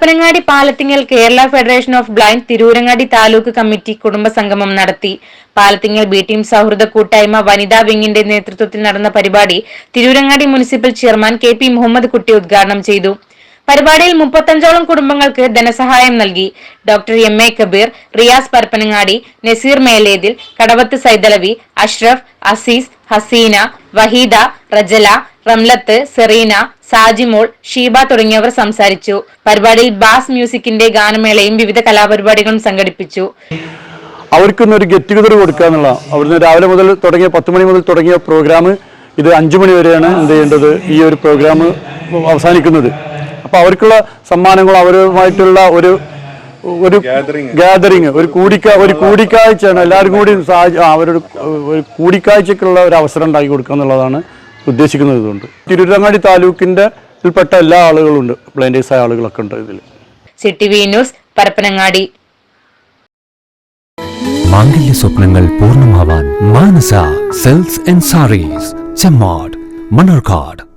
Parappanangadi Palathingal Kerala federation of blind Tirurangadi taluk committee കുടുംബസംഗമം നടത്തി. Palathingal B team സൗഹൃദ കൂട്ടായ്മ വനിതാ വിങ്ങിന്റെ നേതൃത്വത്തിൽ നടന്ന പരിപാടി Tirurangadi municipal chairman KP Muhammad Kutty ഉദ്ഘാടനം ചെയ്തു. പരിപാടിയിൽ 35ഓളം കുടുംബങ്ങൾക്ക് ധനസഹായം നൽകി. ഡോക്ടർ MA കബീർ, റിയാസ് പരപ്പനങ്ങാടി, നസീർ മേലേതിൽ, കടവത്ത് സൈദലവി, അഷ്റഫ്, അസീസ്, ഹസീന, വഹീദ, റജല, റംലത്ത്, സെറീന, സാജിമോൾ, ഷീബ തുടങ്ങിയവർ സംസാരിച്ചു. പരിപാടിയിൽ ബാസ് മ്യൂസിക്കിന്റെ ഗാനമേളയും വിവിധ കലാപരിപാടികളും സംഘടിപ്പിച്ചു. അവർക്കൊന്നൊരു ഗെറ്റ് ടുഗദർ കൊടുക്കുക എന്നുള്ള അവിടുന്ന് രാവിലെ മുതൽ തുടങ്ങിയ 10 മണി മുതൽ തുടങ്ങിയ പ്രോഗ്രാം ഇത് 5 മണി വരെയാണ് എന്ത് ചെയ്യേണ്ടത് ഈ ഒരു പ്രോഗ്രാം അവസാനിക്കുന്നത്. അപ്പോൾ അവർക്കുള്ള സമ്മാനങ്ങൾ അവരുമായിട്ടുള്ള ഒരു ഗാദറിങ് ഒരു കൂടിക്കാഴ്ചയാണ്. എല്ലാവരും കൂടി അവരുടെ ഒരു കൂടിക്കാഴ്ചക്കുള്ള ഒരു അവസരം ഉണ്ടാക്കി കൊടുക്കുക എന്നുള്ളതാണ് ഉദ്ദേശിക്കുന്നത്. ഇതുകൊണ്ട് തിരൂരങ്ങാടി താലൂക്കിന്റെ പ്പെട്ട എല്ലാ ആളുകളുണ്ട്, ബ്ലൈൻഡേഴ്സായ ആളുകളൊക്കെ ഉണ്ട് ഇതിൽ. CTV news Parappanangadi. മാംഗല്യ സ്വപ്നങ്ങൾ പൂർണ്ണമാവാൻ മാനസ സിൽക്സ് ആൻഡ് സാരീസ്, ചെമ്മാട്, മണ്ണാർക്കാട്.